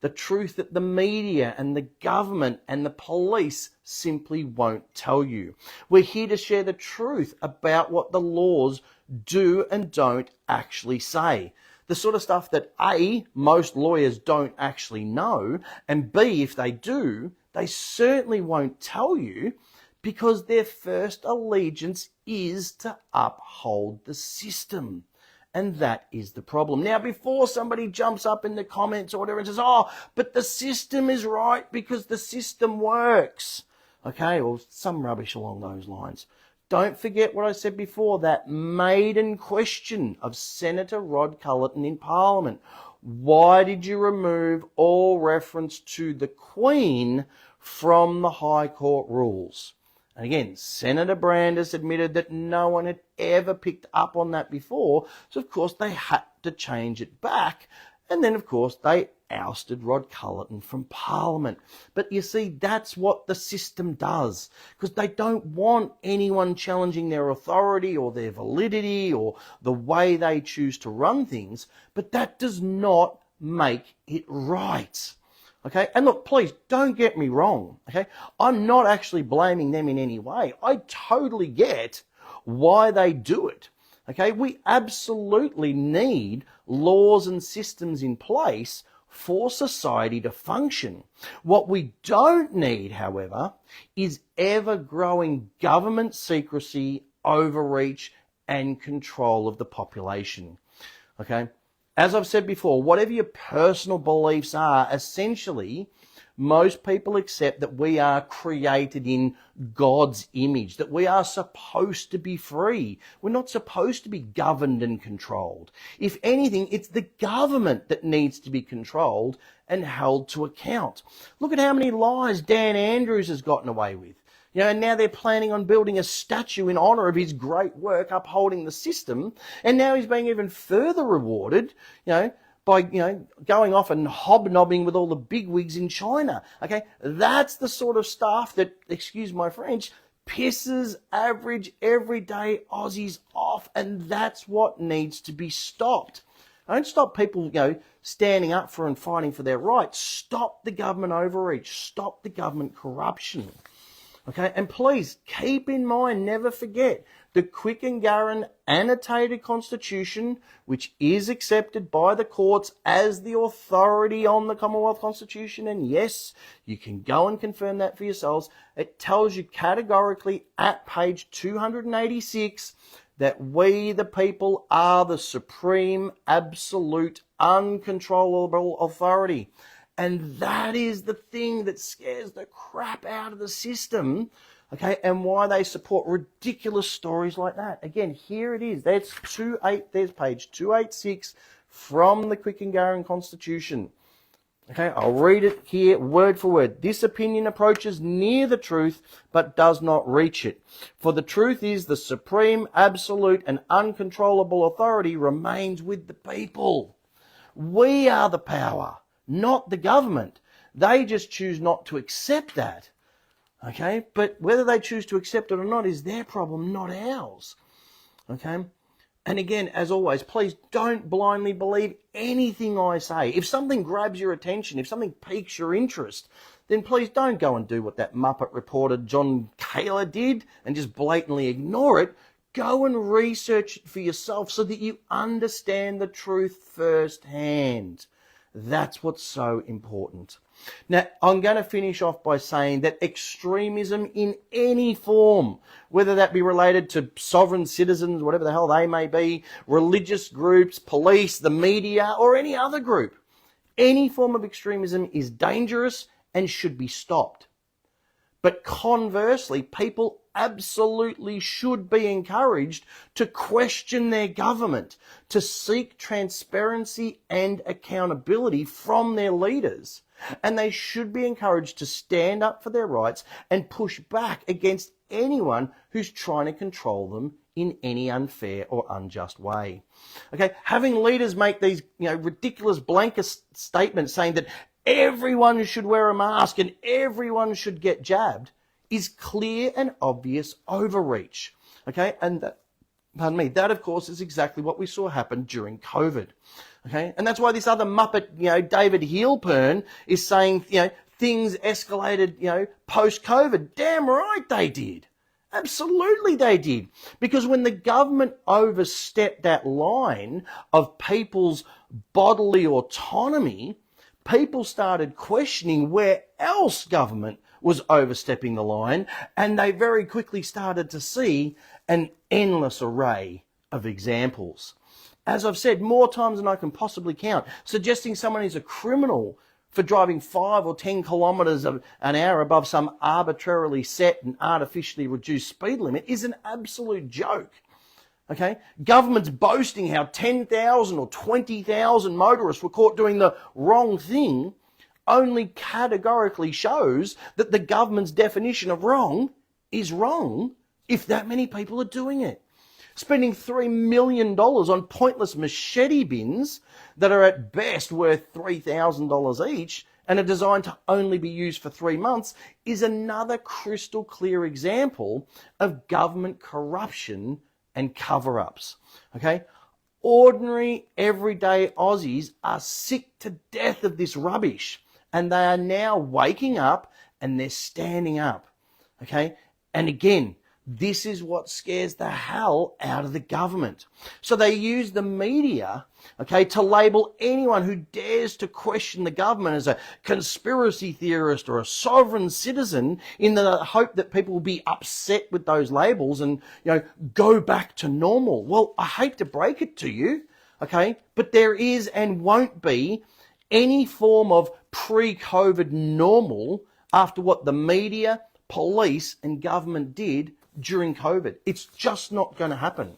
that the media and the government and the police simply won't tell you. We're here to share the truth about what the laws do and don't actually say. The sort of stuff that A, most lawyers don't actually know, and B, if they do, they certainly won't tell you because their first allegiance is to uphold the system. And that is the problem. Now, before somebody jumps up in the comments or whatever and says, oh, but the system is right because the system works. Okay, or some rubbish along those lines. Don't forget what I said before, that maiden question of Senator Rod Culleton in Parliament. Why did you remove all reference to the Queen from the High Court rules? And again, Senator Brandis admitted that no one had ever picked up on that before. So, of course, they had to change it back. And then, of course, they ousted Rod Culleton from Parliament. But you see, that's what the system does. Because they don't want anyone challenging their authority or their validity or the way they choose to run things. But that does not make it right. Okay, and look, please don't get me wrong. Okay, I'm not actually blaming them in any way. I totally get why they do it. Okay, we absolutely need laws and systems in place for society to function. What we don't need, however, is ever-growing government secrecy, overreach, and control of the population. Okay. As I've said before, whatever your personal beliefs are, essentially, Most people accept that we are created in God's image, that we are supposed to be free. We're not supposed to be governed and controlled. If anything, it's the government that needs to be controlled and held to account. Look at how many lies Dan Andrews has gotten away with. And now they're planning on building a statue in honour of his great work upholding the system. And now he's being even further rewarded, by, going off and hobnobbing with all the bigwigs in China. Okay, that's the sort of stuff that, excuse my French, pisses average, everyday Aussies off. And that's what needs to be stopped. Don't stop people, standing up for and fighting for their rights. Stop the government overreach. Stop the government corruption. Okay, and please keep in mind, never forget, the Quick-and-Garran annotated constitution, which is accepted by the courts as the authority on the Commonwealth Constitution, and yes, you can go and confirm that for yourselves. It tells you categorically at page 286 that we, the people, are the supreme, absolute, uncontrollable authority. And that is the thing that scares the crap out of the system, okay, and why they support ridiculous stories like that. Again, here it is. There's page 286 from the Quick-and-Garran Constitution. Okay, I'll read it here word for word. This opinion approaches near the truth, but does not reach it. For the truth is the supreme, absolute, and uncontrollable authority remains with the people. We are the power, not the government. They just choose not to accept that. Okay, but whether they choose to accept it or not is their problem, not ours. Okay, and again, as always, please don't blindly believe anything I say. If something grabs your attention, if something piques your interest, then please don't go and do what that Muppet reporter John Kaler did and just blatantly ignore it. Go and research it for yourself so that you understand the truth firsthand. That's what's so important. Now, I'm going to finish off by saying that extremism in any form, whether that be related to sovereign citizens, whatever the hell they may be, religious groups, police, the media, or any other group, any form of extremism is dangerous and should be stopped. But conversely, people absolutely should be encouraged to question their government, to seek transparency and accountability from their leaders. And they should be encouraged to stand up for their rights and push back against anyone who's trying to control them in any unfair or unjust way. Okay, having leaders make these, ridiculous blanket statements saying that everyone should wear a mask and everyone should get jabbed is clear and obvious overreach. Okay, and that of course is exactly what we saw happen during COVID. Okay, and that's why this other Muppet, David Healpern is saying, things escalated, post-COVID. Damn right they did. Absolutely they did. Because when the government overstepped that line of people's bodily autonomy, people started questioning where else government was overstepping the line, and they very quickly started to see an endless array of examples. As I've said more times than I can possibly count, suggesting someone is a criminal for driving 5 or 10 kilometres an hour above some arbitrarily set and artificially reduced speed limit is an absolute joke. Okay, governments boasting how 10,000 or 20,000 motorists were caught doing the wrong thing only categorically shows that the government's definition of wrong is wrong if that many people are doing it. Spending $3 million on pointless machete bins that are at best worth $3,000 each and are designed to only be used for 3 months is another crystal clear example of government corruption and cover-ups. Okay? Ordinary, everyday Aussies are sick to death of this rubbish, and they are now waking up and they're standing up. Okay? And again, this is what scares the hell out of the government. So they use the media, okay, to label anyone who dares to question the government as a conspiracy theorist or a sovereign citizen in the hope that people will be upset with those labels and, go back to normal. Well, I hate to break it to you, okay, but there is and won't be any form of pre-COVID normal after what the media, police and government did during COVID. It's just not going to happen.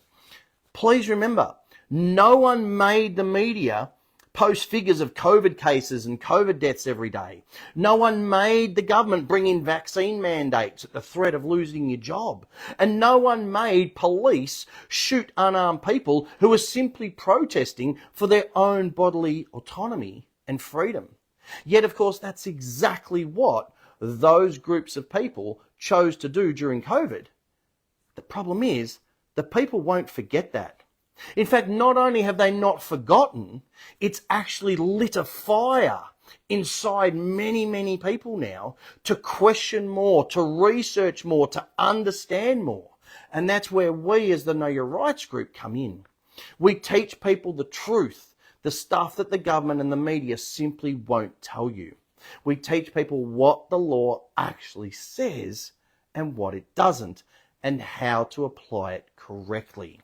Please remember, no one made the media post figures of COVID cases and COVID deaths every day. No one made the government bring in vaccine mandates at the threat of losing your job. And no one made police shoot unarmed people who were simply protesting for their own bodily autonomy and freedom. Yet, of course, that's exactly what those groups of people chose to do during COVID. The problem is, the people won't forget that. In fact, not only have they not forgotten, it's actually lit a fire inside many, many people now to question more, to research more, to understand more. And that's where we as the Know Your Rights group come in. We teach people the truth, the stuff that the government and the media simply won't tell you. We teach people what the law actually says and what it doesn't, and how to apply it correctly.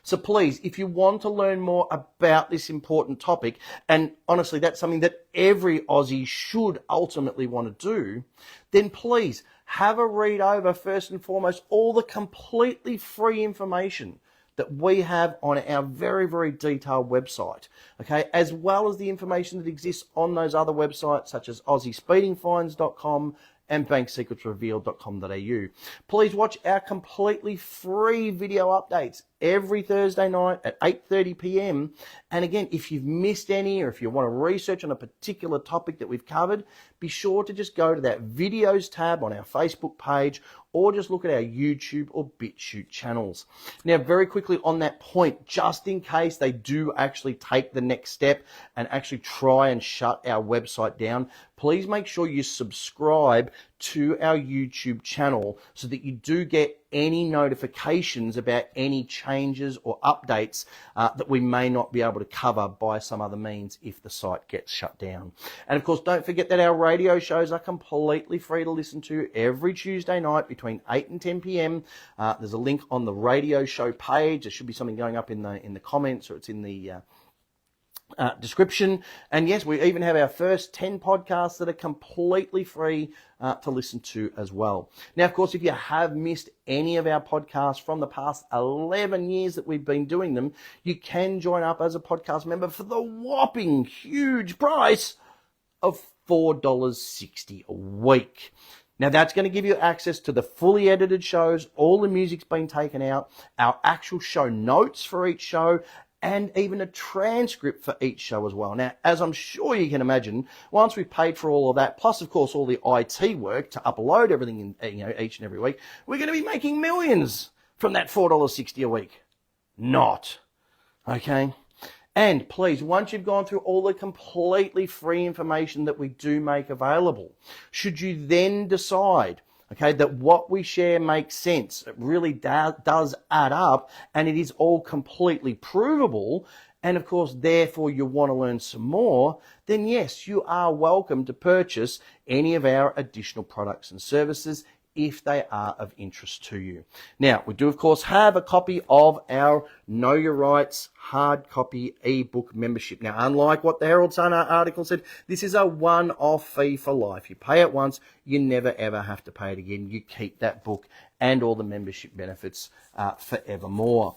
So please, if you want to learn more about this important topic, and honestly, that's something that every Aussie should ultimately want to do, then please have a read over, first and foremost, all the completely free information that we have on our very, very detailed website, okay, as well as the information that exists on those other websites such as aussiespeedingfines.com and banksecretsrevealed.com.au. Please watch our completely free video updates every Thursday night at 8:30 p.m. And again, if you've missed any, or if you want to research on a particular topic that we've covered, be sure to just go to that videos tab on our Facebook page, or just look at our YouTube or BitChute channels. Now, very quickly on that point, just in case they do actually take the next step and actually try and shut our website down, please make sure you subscribe to our YouTube channel so that you do get any notifications about any changes or updates that we may not be able to cover by some other means if the site gets shut down. And of course, don't forget that our radio shows are completely free to listen to every Tuesday night between 8 and 10 p.m. There's a link on the radio show page. There should be something going up in the comments, or it's in the description. And yes, we even have our first 10 podcasts that are completely free to listen to as well. Now, of course, if you have missed any of our podcasts from the past 11 years that we've been doing them, you can join up as a podcast member for the whopping huge price of $4.60 a week. Now, that's going to give you access to the fully edited shows, all the music's been taken out, our actual show notes for each show, and even a transcript for each show as well. Now, as I'm sure you can imagine, once we've paid for all of that, plus of course all the IT work to upload everything in, each and every week, we're going to be making millions from that $4.60 a week. Not. Okay? And please, once you've gone through all the completely free information that we do make available, should you then decide, okay, that what we share makes sense, it really does add up, and it is all completely provable, and of course, therefore, you want to learn some more, then yes, you are welcome to purchase any of our additional products and services if they are of interest to you. Now, we do, of course, have a copy of our Know Your Rights hard copy ebook membership. Now, unlike what the Herald Sun article said, this is a one-off fee for life. You pay it once, you never ever have to pay it again. You keep that book and all the membership benefits forevermore.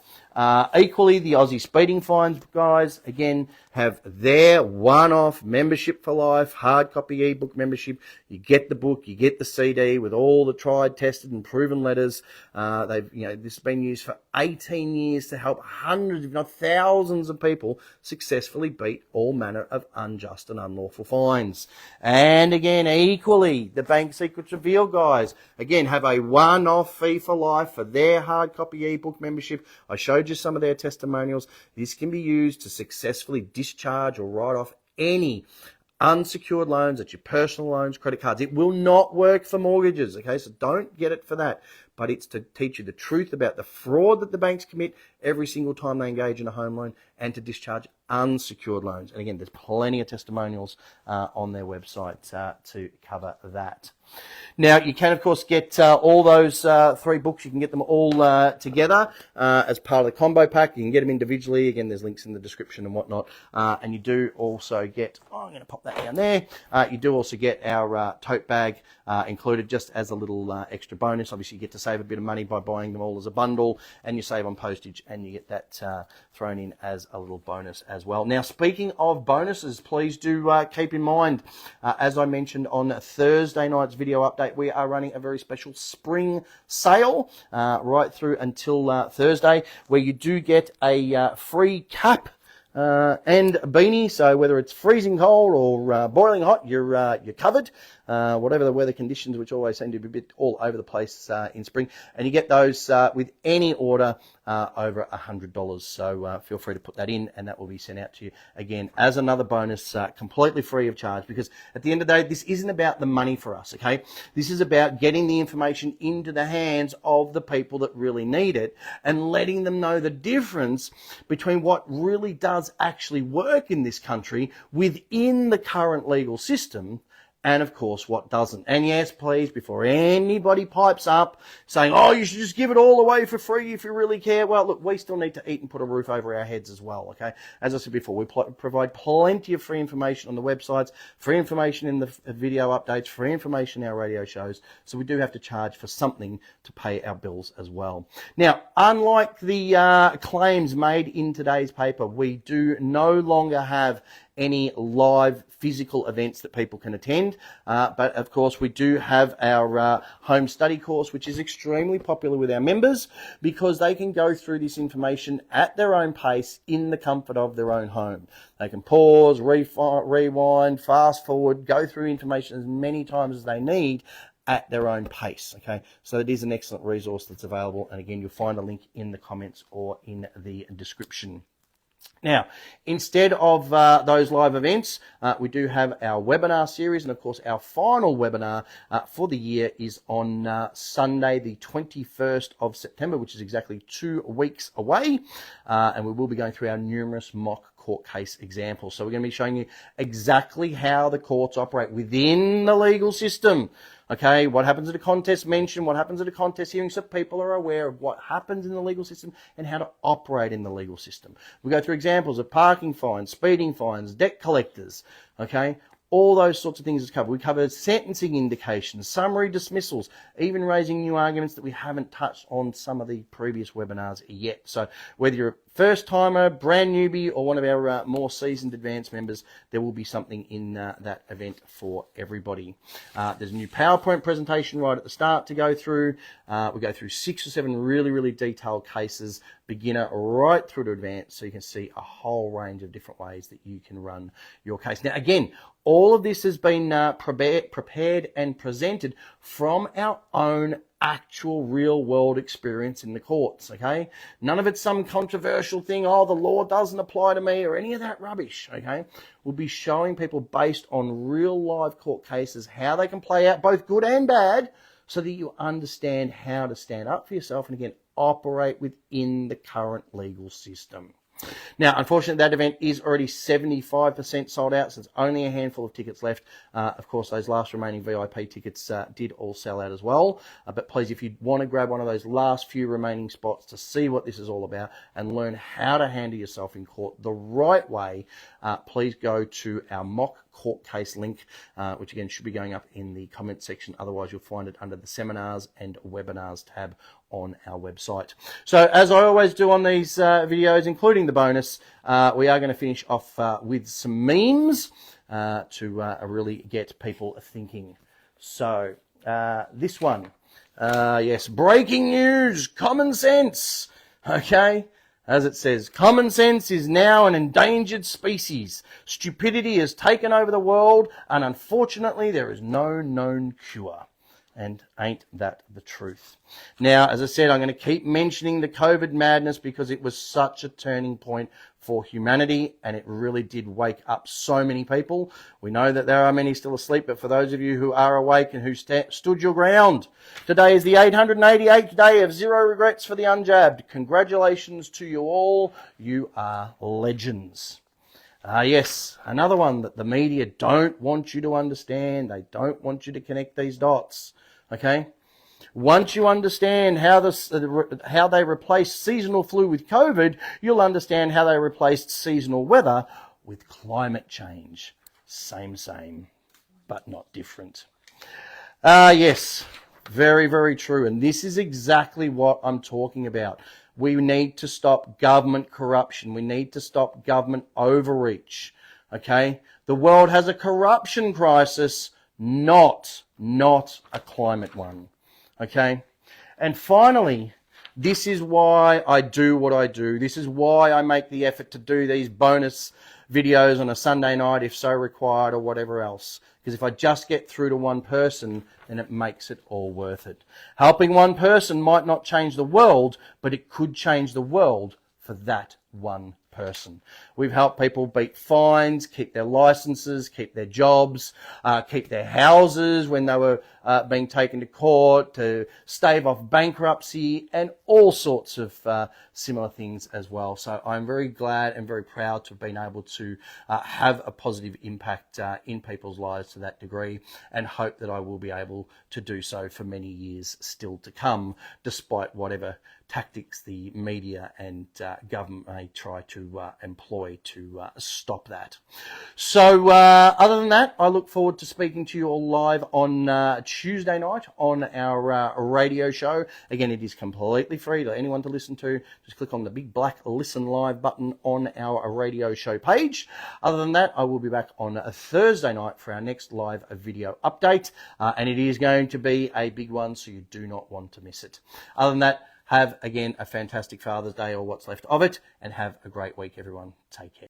Equally, the Aussie Speeding Fines guys, again, have their one-off membership for life, hard copy ebook membership. You get the book, you get the CD with all the tried, tested, and proven letters. This has been used for 18 years to help hundreds, if not thousands of people successfully beat all manner of unjust and unlawful fines. And again, equally, the Bank Secrets Revealed guys, again, have a one-off fee for life for their hard copy ebook membership. I showed you some of their testimonials. This can be used to successfully discharge or write off any unsecured loans, that's your personal loans, credit cards. It will not work for mortgages, okay? So don't get it for that. but it's to teach you the truth about the fraud that the banks commit every single time they engage in a home loan and to discharge unsecured loans. And again, there's plenty of testimonials on their website to cover that. Now, you can, of course, get all those 3 books. You can get them all together as part of the combo pack. You can get them individually. Again, there's links in the description and whatnot. And you do also get, I'm going to pop that down there. You do also get our tote bag included just as a little extra bonus. Obviously, you get to save a bit of money by buying them all as a bundle, and you save on postage, and you get that thrown in as a little bonus as well. Now, speaking of bonuses, please do keep in mind, as I mentioned on Thursday night's video update, we are running a very special spring sale right through until Thursday, where you do get a free cap and a beanie. So whether it's freezing cold or boiling hot, you're covered. Whatever the weather conditions, which always seem to be a bit all over the place in spring, and you get those with any order over $100. So feel free to put that in, and that will be sent out to you again as another bonus, completely free of charge. Because at the end of the day, this isn't about the money for us. Okay, this is about getting the information into the hands of the people that really need it, and letting them know the difference between what really does actually work in this country within the current legal system, and of course what doesn't. And yes, please, before anybody pipes up saying, oh, you should just give it all away for free if you really care, well, look, we still need to eat and put a roof over our heads as well. Okay, as I said before, we provide plenty of free information on the websites, free information in the video updates, free information in our radio shows, so we do have to charge for something to pay our bills as well. Now, unlike the claims made in today's paper, we do no longer have any live physical events that people can attend. But of course, we do have our home study course, which is extremely popular with our members because they can go through this information at their own pace in the comfort of their own home. They can pause, rewind, fast forward, go through information as many times as they need at their own pace. Okay, so it is an excellent resource that's available. And again, you'll find a link in the comments or in the description. Now, instead of those live events, we do have our webinar series, and of course our final webinar for the year is on Sunday the 21st of September, which is exactly 2 weeks away, and we will be going through our numerous mock court case examples. So we're going to be showing you exactly how the courts operate within the legal system. Okay, what happens at a contest mention, what happens at a contest hearing, so people are aware of what happens in the legal system and how to operate in the legal system. We go through examples of parking fines, speeding fines, debt collectors, okay, all those sorts of things is covered. We cover sentencing indications, summary dismissals, even raising new arguments that we haven't touched on some of the previous webinars yet. So whether you're a first timer, brand newbie, or one of our more seasoned advanced members, there will be something in that event for everybody. There's a new PowerPoint presentation right at the start to go through. We go through 6 or 7 really, really detailed cases, beginner right through to advanced, so you can see a whole range of different ways that you can run your case. Now, again, all of this has been prepared and presented from our own actual real world experience in the courts, okay? None of it's some controversial thing, oh, the law doesn't apply to me, or any of that rubbish, okay? We'll be showing people based on real live court cases how they can play out, both good and bad, so that you understand how to stand up for yourself and, again, operate within the current legal system. Now, unfortunately, that event is already 75% sold out, so it's only a handful of tickets left. Of course, those last remaining VIP tickets did all sell out as well. But please, if you want to grab one of those last few remaining spots to see what this is all about and learn how to handle yourself in court the right way, please go to our mock court case link, which again should be going up in the comment section. Otherwise, you'll find it under the seminars and webinars tab on our website. So as I always do on these videos, including the bonus, we are going to finish off with some memes to really get people thinking. So this one, yes, breaking news, common sense. Okay. As it says, common sense is now an endangered species. Stupidity has taken over the world, and unfortunately there is no known cure. And ain't that the truth? Now, as I said, I'm going to keep mentioning the COVID madness because it was such a turning point for humanity, and it really did wake up so many people. We know that there are many still asleep, but for those of you who are awake and who stood your ground, today is the 888th day of zero regrets for the unjabbed. Congratulations to you all. You are legends. Yes, another one that the media don't want you to understand. They don't want you to connect these dots. Okay? Once you understand how they replaced seasonal flu with COVID, you'll understand how they replaced seasonal weather with climate change. Same, but not different. Yes, very, very true. And this is exactly what I'm talking about. We need to stop government corruption. We need to stop government overreach. Okay? The world has a corruption crisis, not a climate one. Okay? And finally, this is why I do what I do. This is why I make the effort to do these bonus videos on a Sunday night, if so required, or whatever else. Because if I just get through to one person, then it makes it all worth it. Helping one person might not change the world, but it could change the world for that one person. We've helped people beat fines, keep their licenses, keep their jobs, keep their houses when they were being taken to court, to stave off bankruptcy, and all sorts of similar things as well. So I'm very glad and very proud to have been able to have a positive impact in people's lives to that degree, and hope that I will be able to do so for many years still to come, despite whatever tactics the media and government may try to employ to stop that. So other than that, I look forward to speaking to you all live on Tuesday night on our radio show. Again, it is completely free to anyone to listen to. Just click on the big black listen live button on our radio show page. Other than that, I will be back on a Thursday night for our next live video update, and it is going to be a big one, so you do not want to miss it. Other than that, have, again, a fantastic Father's Day or what's left of it, and have a great week, everyone. Take care.